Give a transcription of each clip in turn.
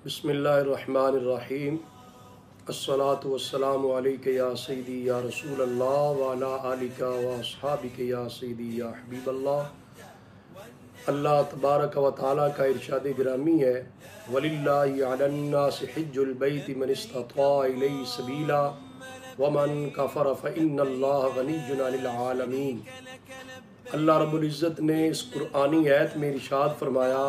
بسم اللہ الرحمن الرحیم الصلاۃ والسلام علیک یا سیدی یا رسول اللہ وعلی آلک و اصحابک یا سیدی یا حبیب اللہ۔ اللہ تبارک و تعالیٰ کا ارشاد گرامی ہے وَلِلَّهِ عَلَى النَّاسِ حِجُّ الْبَيْتِ مَنِ اسْتَطَاعَ إِلَيْهِ سَبِيلًا وَمَنْ كَفَرَ فَإِنَّ اللَّهَ غَنِيٌّ عَنِ الْعَالَمِينَ۔ اللہ رب العزت نے اس قرآنی آیت میں ارشاد فرمایا،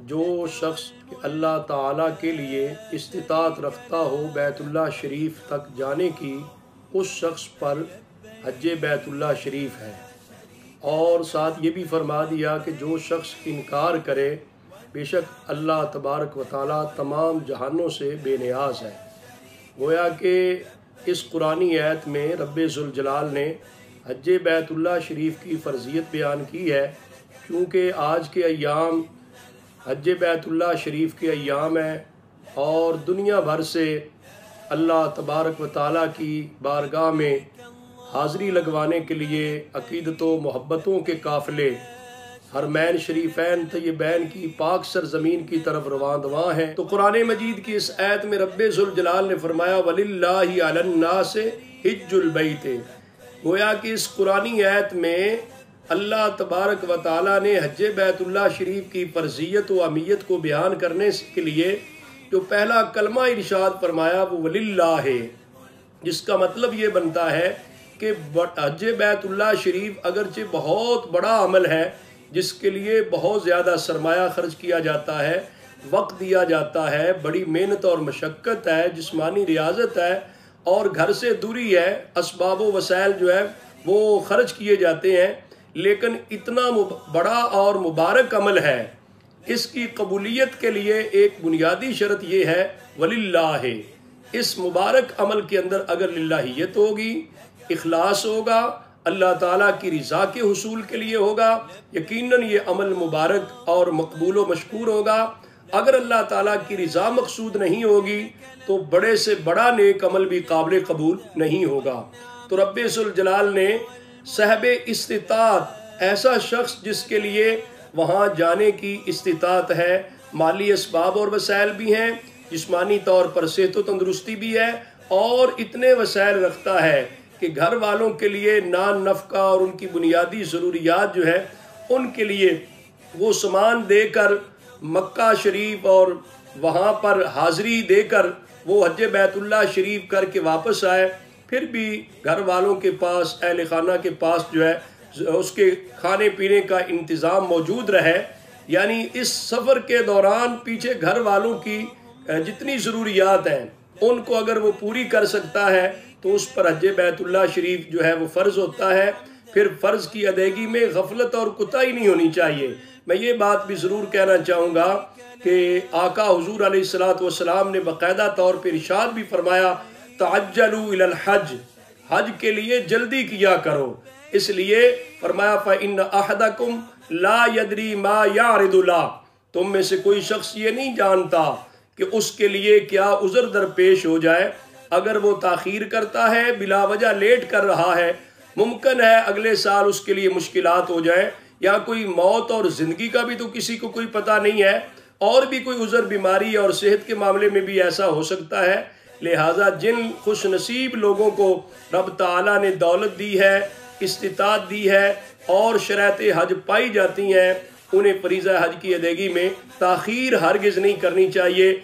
جو شخص اللہ تعالیٰ کے لیے استطاعت رکھتا ہو بیت اللہ شریف تک جانے کی، اس شخص پر حج بیت اللہ شریف ہے۔ اور ساتھ یہ بھی فرما دیا کہ جو شخص انکار کرے، بے شک اللہ تبارک و تعالیٰ تمام جہانوں سے بے نیاز ہے۔ گویا کہ اس قرآنی آیت میں رب ذوالجلال نے حج بیت اللہ شریف کی فرضیت بیان کی ہے، کیونکہ آج کے ایام حج بیت اللہ شریف کے ایام ہیں اور دنیا بھر سے اللہ تبارک و تعالیٰ کی بارگاہ میں حاضری لگوانے کے لیے عقیدت و محبتوں کے قافلے حرمین شریفین طیبین کی پاک سرزمین کی طرف رواں دواں ہیں۔ تو قرآن مجید کی اس آیت میں رب ذوالجلال نے فرمایا وَلِلَّهِ عَلَى النَّاسِ حِجُّ الْبَيْتِ۔ گویا کہ اس قرآنی آیت میں اللہ تبارک و تعالیٰ نے حج بیت اللہ شریف کی فرضیت و اہمیت کو بیان کرنے کے لیے جو پہلا کلمہ ارشاد فرمایا وہ وَلِلَّهِ ہے، جس کا مطلب یہ بنتا ہے کہ حج بیت اللہ شریف اگرچہ بہت بڑا عمل ہے، جس کے لیے بہت زیادہ سرمایہ خرچ کیا جاتا ہے، وقت دیا جاتا ہے، بڑی محنت اور مشقت ہے، جسمانی ریاضت ہے اور گھر سے دوری ہے، اسباب و وسائل جو ہے وہ خرچ کیے جاتے ہیں، لیکن اتنا بڑا اور مبارک عمل ہے، اس کی قبولیت کے لیے ایک بنیادی شرط یہ ہے وَلِلَّهِ۔ اس مبارک عمل کے اندر اگر للہیت ہوگی، اخلاص ہوگا، اللہ تعالیٰ کی رضا کے حصول کے لیے ہوگا، یقیناً یہ عمل مبارک اور مقبول و مشکور ہوگا۔ اگر اللہ تعالیٰ کی رضا مقصود نہیں ہوگی تو بڑے سے بڑا نیک عمل بھی قابل قبول نہیں ہوگا۔ تو رب ذوالجلال نے صاحب استطاعت، ایسا شخص جس کے لیے وہاں جانے کی استطاعت ہے، مالی اسباب اور وسائل بھی ہیں، جسمانی طور پر صحت و تندرستی بھی ہے اور اتنے وسائل رکھتا ہے کہ گھر والوں کے لیے نان نفقہ اور ان کی بنیادی ضروریات جو ہے ان کے لیے وہ سامان دے کر مکہ شریف اور وہاں پر حاضری دے کر وہ حج بیت اللہ شریف کر کے واپس آئے، پھر بھی گھر والوں کے پاس، اہل خانہ کے پاس جو ہے اس کے کھانے پینے کا انتظام موجود رہے۔ یعنی اس سفر کے دوران پیچھے گھر والوں کی جتنی ضروریات ہیں ان کو اگر وہ پوری کر سکتا ہے تو اس پر حج بیت اللہ شریف جو ہے وہ فرض ہوتا ہے۔ پھر فرض کی ادائیگی میں غفلت اور کوتاہی نہیں ہونی چاہیے۔ میں یہ بات بھی ضرور کہنا چاہوں گا کہ آقا حضور علیہ السلام نے باقاعدہ طور پر ارشاد بھی فرمایا تعجلوا الی الحج، حج کے لیے جلدی کیا کرو۔ اس لیے فرمایا فإن أحدكم لا يدري ما يعرض له، تم میں سے کوئی شخص یہ نہیں جانتا کہ اس کے لیے کیا عذر درپیش ہو جائے۔ اگر وہ تاخیر کرتا ہے، بلا وجہ لیٹ کر رہا ہے، ممکن ہے اگلے سال اس کے لیے مشکلات ہو جائیں، یا کوئی موت اور زندگی کا بھی تو کسی کو کوئی پتہ نہیں ہے، اور بھی کوئی عذر، بیماری اور صحت کے معاملے میں بھی ایسا ہو سکتا ہے۔ لہٰذا جن خوش نصیب لوگوں کو رب تعالیٰ نے دولت دی ہے، استطاعت دی ہے اور شرائط حج پائی جاتی ہیں، انہیں فریضہ حج کی ادائیگی میں تاخیر ہرگز نہیں کرنی چاہیے۔